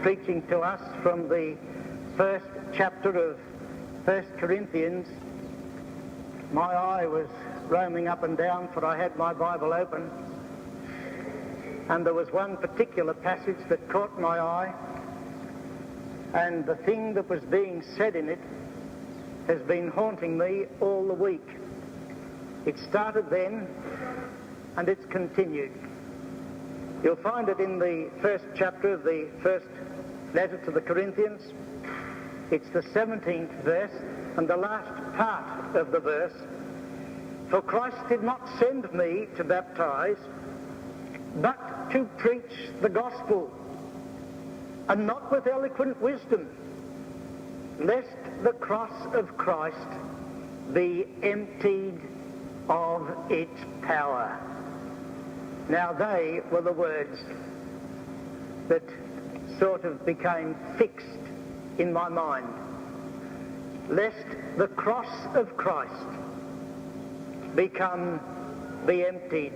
preaching to us from the first chapter of 1 Corinthians, my eye was roaming up and down, for I had my Bible open, and there was one particular passage that caught my eye, and the thing that was being said in it has been haunting me all the week. It started then, and it's continued. You'll find it in the first chapter of the first letter to the Corinthians. It's the 17th verse and the last part of the verse. For Christ did not send me to baptize, but to preach the gospel, and not with eloquent wisdom, lest the cross of Christ be emptied of its power. Now they were the words that sort of became fixed in my mind. Lest the cross of Christ be emptied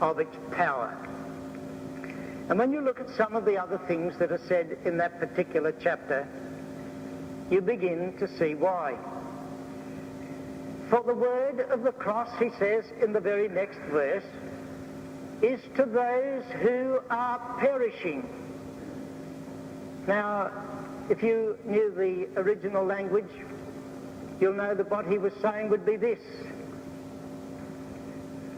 of its power. And when you look at some of the other things that are said in that particular chapter, you begin to see why. For the word of the cross, he says in the very next verse, is to those who are perishing. Now, if you knew the original language, you'll know that what he was saying would be this.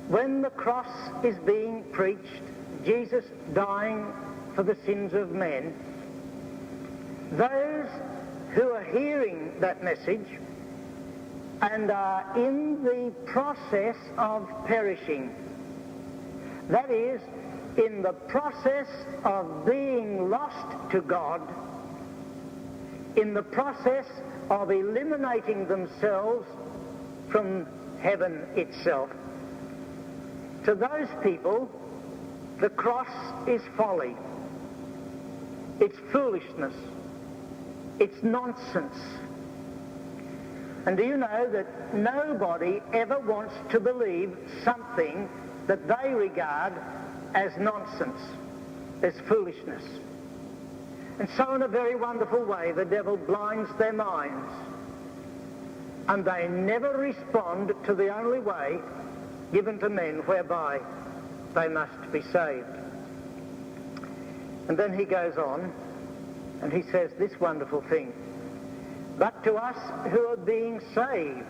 When the cross is being preached, Jesus dying for the sins of men, those who are hearing that message and are in the process of perishing, that is, in the process of being lost to God, in the process of eliminating themselves from heaven itself. To those people, the cross is folly. It's foolishness. It's nonsense. And do you know that nobody ever wants to believe something that they regard as nonsense, as foolishness? And so in a very wonderful way, the devil blinds their minds, and they never respond to the only way given to men whereby they must be saved. And then he goes on, and he says this wonderful thing. But to us who are being saved,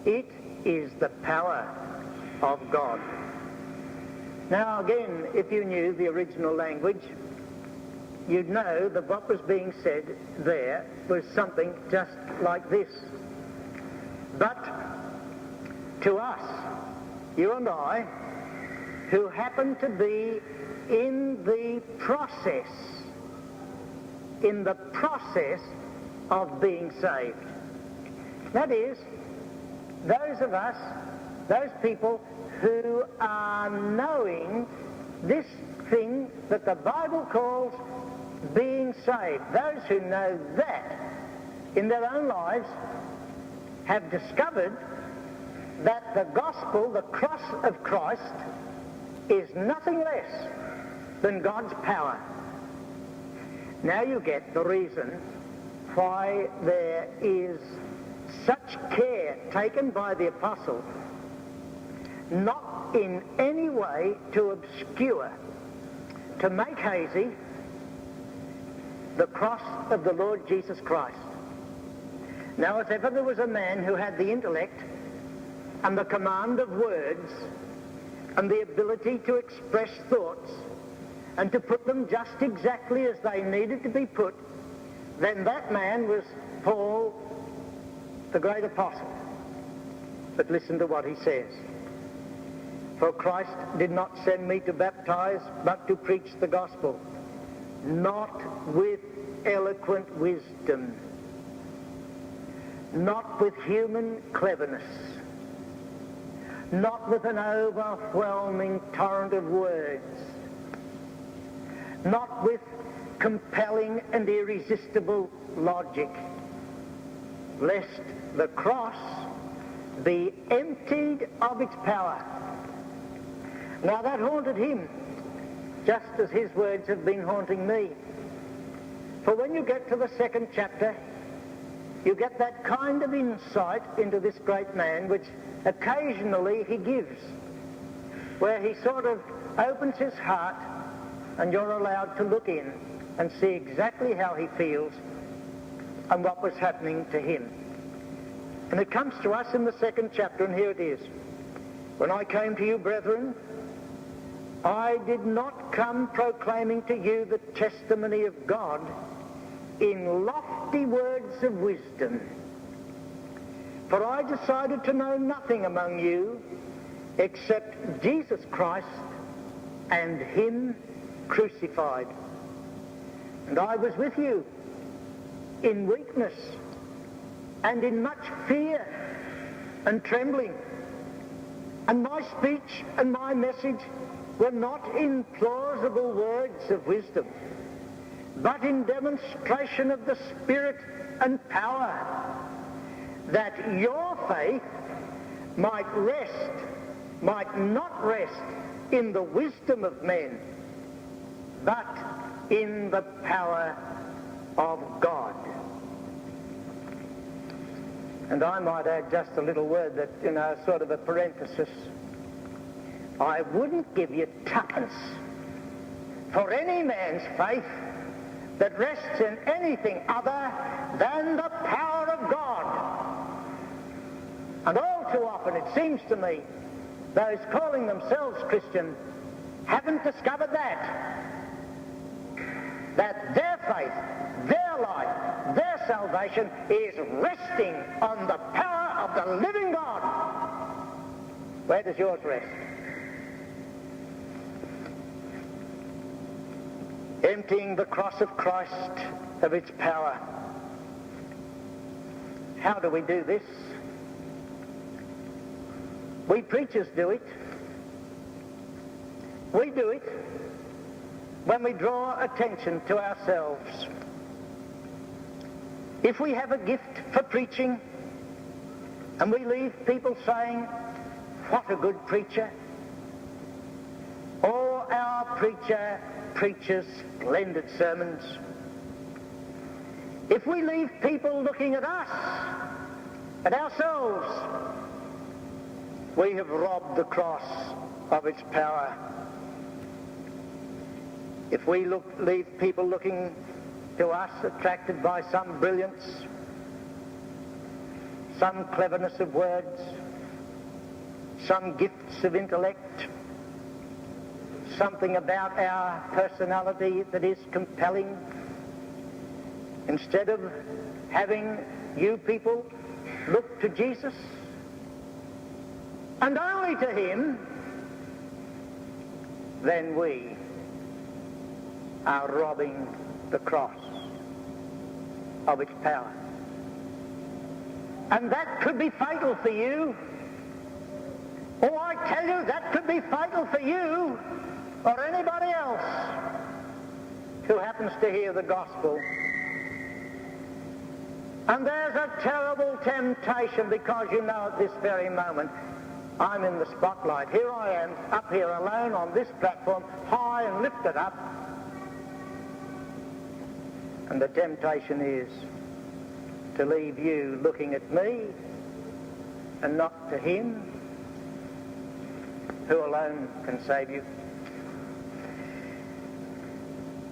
it is the power of God. Now again, if you knew the original language, you'd know that what was being said there was something just like this. But to us, you and I, who happen to be in the process of being saved. That is, those of us, those people who are knowing this thing that the Bible calls being saved. Those who know that in their own lives have discovered that the gospel, the cross of Christ, is nothing less than God's power. Now you get the reason why there is such care taken by the apostle not in any way to obscure, to make hazy the cross of the Lord Jesus Christ. Now, if ever there was a man who had the intellect and the command of words and the ability to express thoughts and to put them just exactly as they needed to be put, then that man was Paul, the great apostle. But listen to what he says. For Christ did not send me to baptize, but to preach the gospel, not with eloquent wisdom, not with human cleverness, not with an overwhelming torrent of words, not with compelling and irresistible logic, lest the cross be emptied of its power. Now that haunted him, just as his words have been haunting me. For when you get to the second chapter, you get that kind of insight into this great man which occasionally he gives, where he sort of opens his heart and you're allowed to look in and see exactly how he feels and what was happening to him. And it comes to us in the second chapter, and here it is. When I came to you, brethren, I did not come proclaiming to you the testimony of God in lofty words of wisdom. For I decided to know nothing among you except Jesus Christ and him crucified. And I was with you in weakness and in much fear and trembling. And my speech and my message were not in plausible words of wisdom, but in demonstration of the Spirit and power, that your faith might not rest in the wisdom of men, but in the power of God. And I might add just a little word that, sort of a parenthesis. I wouldn't give you tuppence for any man's faith that rests in anything other than the power of God. And all too often it seems to me those calling themselves Christian haven't discovered that their faith, their life, their salvation is resting on the power of the living God. Where does yours rest? Emptying the cross of Christ of its power. How do we do this? We preachers do it. We do it when we draw attention to ourselves. If we have a gift for preaching and we leave people saying, "What a good preacher," or "Our preacher preaches splendid sermons," if we leave people looking at us, at ourselves, we have robbed the cross of its power. If we leave people looking to us attracted by some brilliance, some cleverness of words, some gifts of intellect, something about our personality that is compelling, instead of having you people look to Jesus and only to him, then we are robbing the cross of its power. And that could be fatal for you. Oh, I tell you, that could be fatal for you or anybody else who happens to hear the gospel. And there's a terrible temptation, because at this very moment I'm in the spotlight. Here I am, up here alone on this platform, high and lifted up. And the temptation is to leave you looking at me and not to him who alone can save you.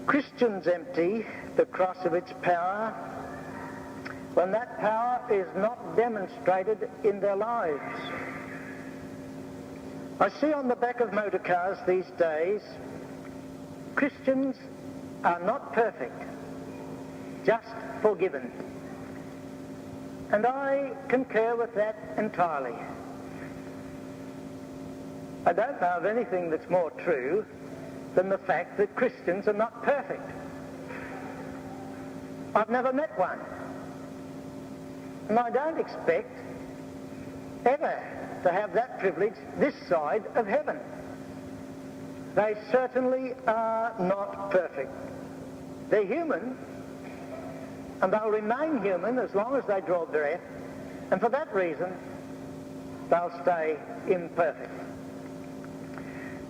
Christians empty the cross of its power when that power is not demonstrated in their lives. I see on the back of motor cars these days, Christians are not perfect, just forgiven. And I concur with that entirely. I don't know of anything that's more true than the fact that Christians are not perfect. I've never met one. And I don't expect ever to have that privilege this side of heaven. They certainly are not perfect. They're human, and they'll remain human as long as they draw breath, and for that reason they'll stay imperfect.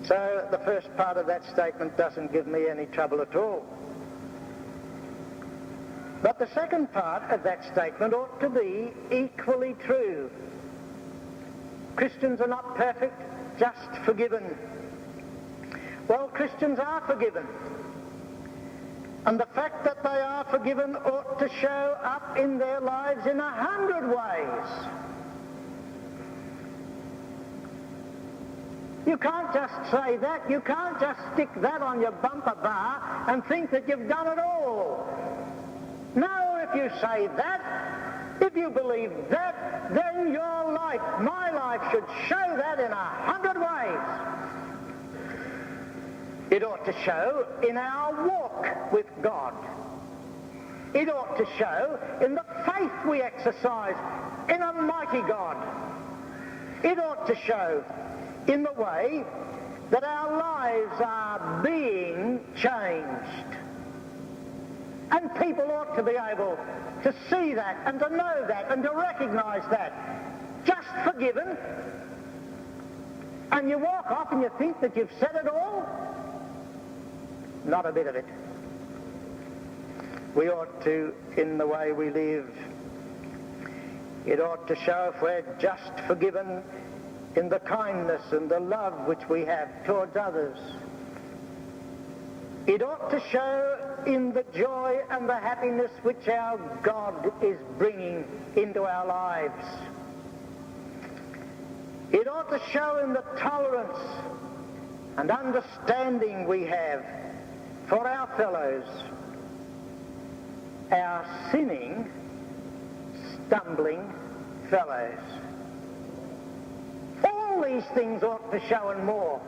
So the first part of that statement doesn't give me any trouble at all. But the second part of that statement ought to be equally true. Christians are not perfect, just forgiven. Well, Christians are forgiven. And the fact that they are forgiven ought to show up in their lives in 100 ways. You can't just say that. You can't just stick that on your bumper bar and think that you've done it all. No, if you say that, if you believe that, then your life, my life, should show that in 100 ways. It ought to show in our walk with God. It ought to show in the faith we exercise in a mighty God. It ought to show in the way that our lives are being changed. And people ought to be able to see that and to know that and to recognize that. Just forgiven, and you walk off and you think that you've said it all? Not a bit of it. We ought to, in the way we live, it ought to show if we're just forgiven in the kindness and the love which we have towards others. It ought to show in the joy and the happiness which our God is bringing into our lives. It ought to show in the tolerance and understanding we have for our fellows, our sinning, stumbling fellows. All these things ought to show and more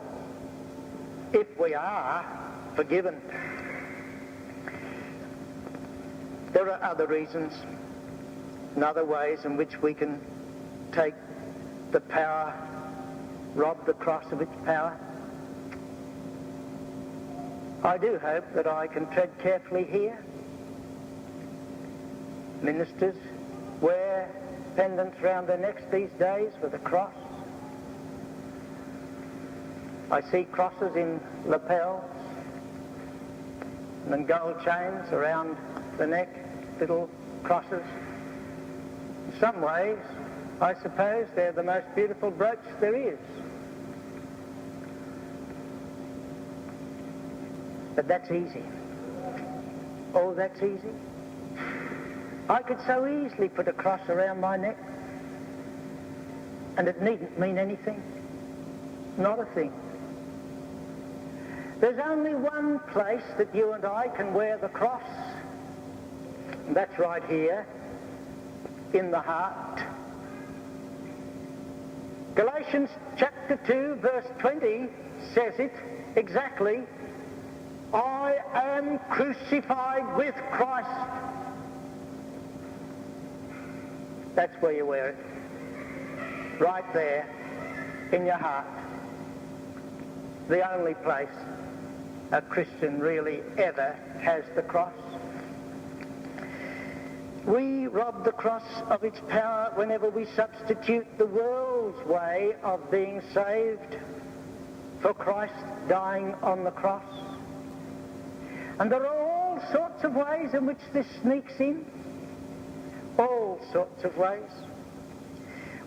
if we are forgiven. There are other reasons and other ways in which we can take the power, rob the cross of its power. I do hope that I can tread carefully here. Ministers wear pendants round their necks these days with a cross. I see crosses in lapels and then gold chains around the neck, little crosses. In some ways, I suppose they're the most beautiful brooch there is. But that's easy. Oh, that's easy. I could so easily put a cross around my neck and it needn't mean anything. Not a thing. There's only one place that you and I can wear the cross, and that's right here, in the heart. Galatians chapter 2, verse 20 says it exactly. I am crucified with Christ. That's where you wear it. Right there, in your heart. The only place a Christian really ever has the cross. We rob the cross of its power whenever we substitute the world's way of being saved for Christ dying on the cross. And there are all sorts of ways in which this sneaks in. All sorts of ways.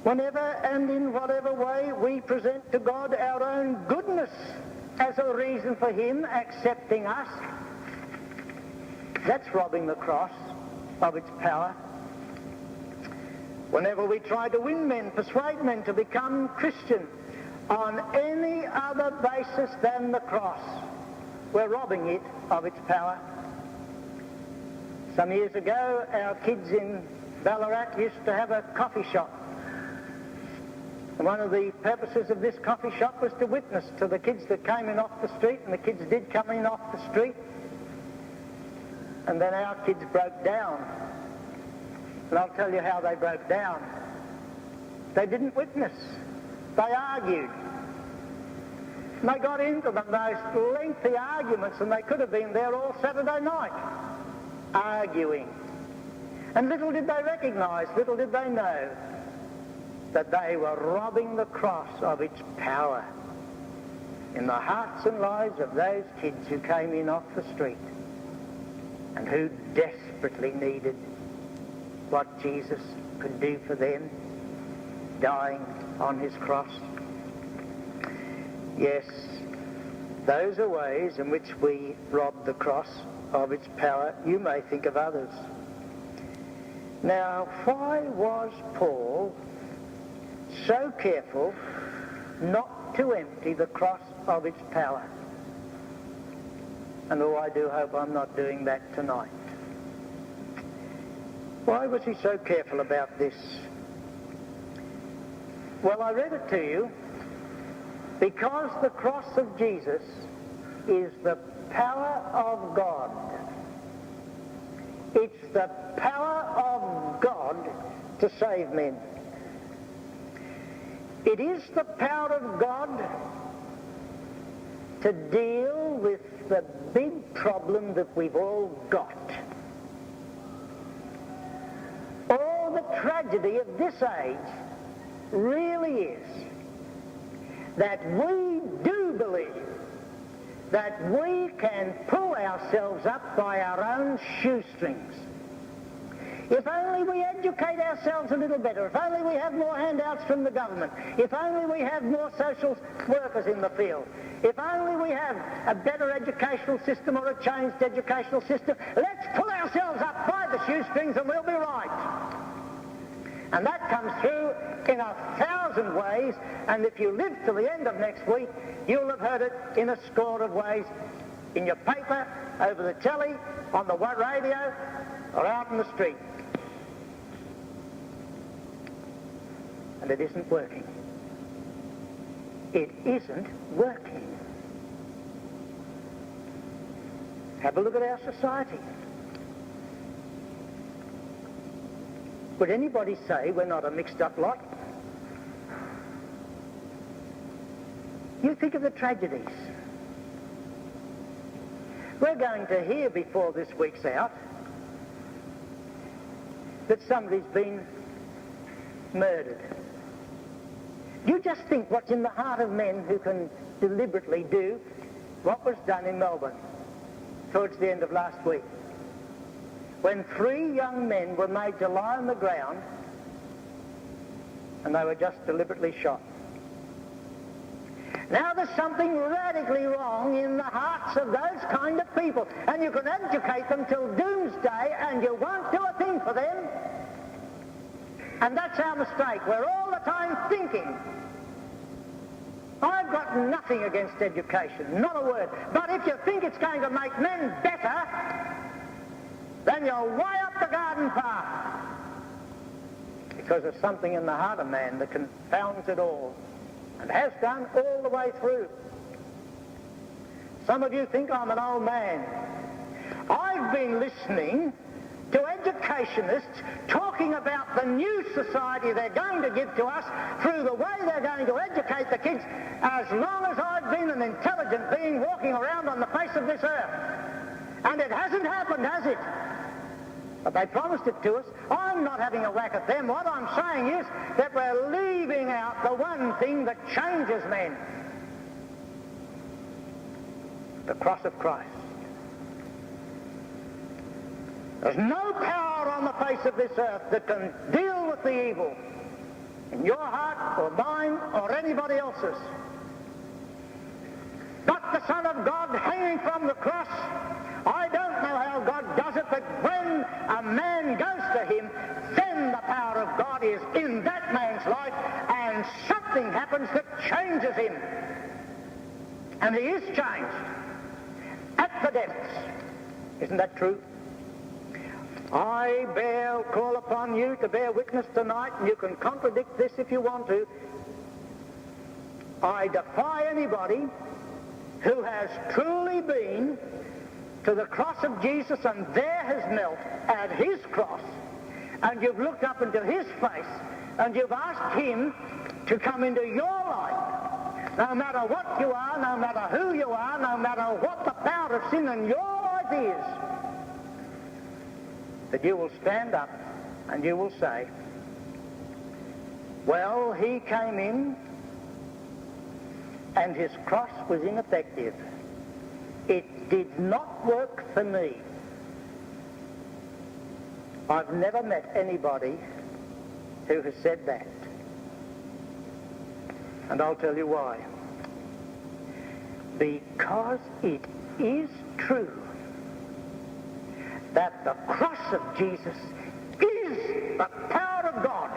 Whenever and in whatever way we present to God our own goodness as a reason for him accepting us, that's robbing the cross of its power. Whenever we try to win men, persuade men to become Christian on any other basis than the cross, we're robbing it of its power. Some years ago, our kids in Ballarat used to have a coffee shop. And one of the purposes of this coffee shop was to witness to the kids that came in off the street, and the kids did come in off the street. And then our kids broke down. And I'll tell you how they broke down. They didn't witness. They argued. And they got into the most lengthy arguments, and they could have been there all Saturday night, arguing. And little did they recognize, little did they know, that they were robbing the cross of its power in the hearts and lives of those kids who came in off the street and who desperately needed what Jesus could do for them, dying on his cross? Yes, those are ways in which we rob the cross of its power. You may think of others. Now, why was Paul so careful not to empty the cross of its power? And I do hope I'm not doing that tonight. Why was he so careful about this? Well, I read it to you because the cross of Jesus is the power of God. It's the power of God to save men. It is the power of God to deal with the big problem that we've all got. All the tragedy of this age really is that we do believe that we can pull ourselves up by our own shoestrings. If only we educate ourselves a little better, if only we have more handouts from the government, if only we have more social workers in the field, if only we have a better educational system or a changed educational system, let's pull ourselves up by the shoestrings and we'll be right. And that comes through in 1,000 ways, and if you live till the end of next week, you'll have heard it in a score of ways, in your paper, over the telly, on the radio, or out in the street. And it isn't working. It isn't working. Have a look at our society. Would anybody say we're not a mixed-up lot? You think of the tragedies. We're going to hear before this week's out that somebody's been murdered. You just think what's in the heart of men who can deliberately do what was done in Melbourne towards the end of last week, when 3 young men were made to lie on the ground and they were just deliberately shot. Now there's something radically wrong in the hearts of those kind of people, and you can educate them till doomsday and you won't do a thing for them. And that's our mistake. We're all the time thinking. I've got nothing against education, not a word. But if you think it's going to make men better, then you're way up the garden path. Because there's something in the heart of man that confounds it all, and has done all the way through. Some of you think I'm an old man. I've been listening to educationists talking about the new society they're going to give to us through the way they're going to educate the kids as long as I've been an intelligent being walking around on the face of this earth. And it hasn't happened, has it? But they promised it to us. I'm not having a whack at them. What I'm saying is that we're leaving out the one thing that changes men. The cross of Christ. There's no power on the face of this earth that can deal with the evil in your heart or mine or anybody else's. But the Son of God hanging from the cross, I don't know how God does it, but when a man goes to him, then the power of God is in that man's life, and something happens that changes him. And he is changed at the depths. Isn't that true? I call upon you to bear witness tonight, and you can contradict this if you want to. I defy anybody who has truly been to the cross of Jesus and there has knelt at his cross, and you've looked up into his face and you've asked him to come into your life. No matter what you are, no matter who you are, no matter what the power of sin in your life is, that you will stand up and you will say, well, he came in and his cross was ineffective. It did not work for me. I've never met anybody who has said that. And I'll tell you why. Because it is true that the cross of Jesus is the power of God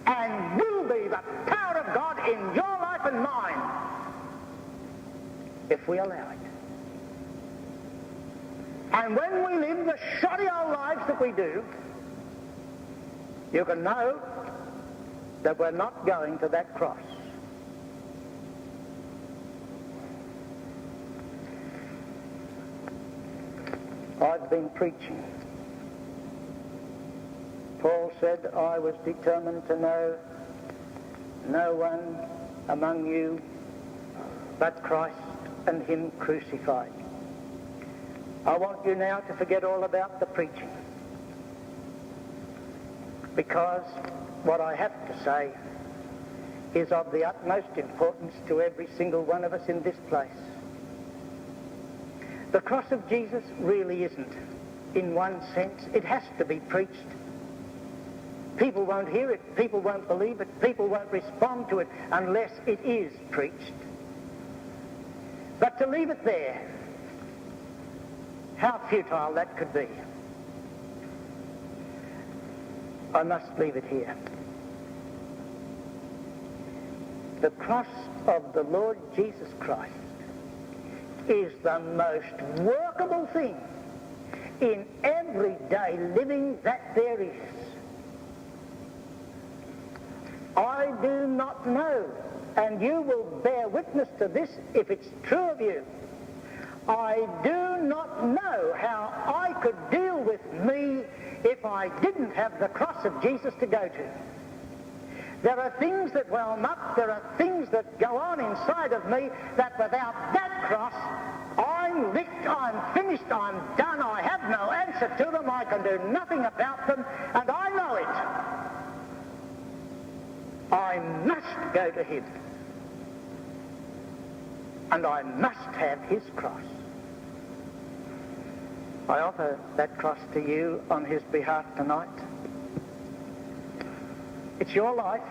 and will be the power of God in your life and mine if we allow it. And when we live the shoddy old lives that we do, you can know that we're not going to that cross. I've been preaching. Paul said, I was determined to know no one among you but Christ and him crucified. I want you now to forget all about the preaching, because what I have to say is of the utmost importance to every single one of us in this place. The cross of Jesus really isn't, in one sense. It has to be preached. People won't hear it, people won't believe it, people won't respond to it unless it is preached. But to leave it there, how futile that could be. I must leave it here. The cross of the Lord Jesus Christ is the most workable thing in everyday living that there is. I do not know, and you will bear witness to this if it's true of you, I do not know how I could deal with me if I didn't have the cross of Jesus to go to. There are things that whelm up, there are things that go on inside of me that without that cross, I'm licked, I'm finished, I'm done, I have no answer to them, I can do nothing about them, and I know it. I must go to him. And I must have his cross. I offer that cross to you on his behalf tonight. It's your life.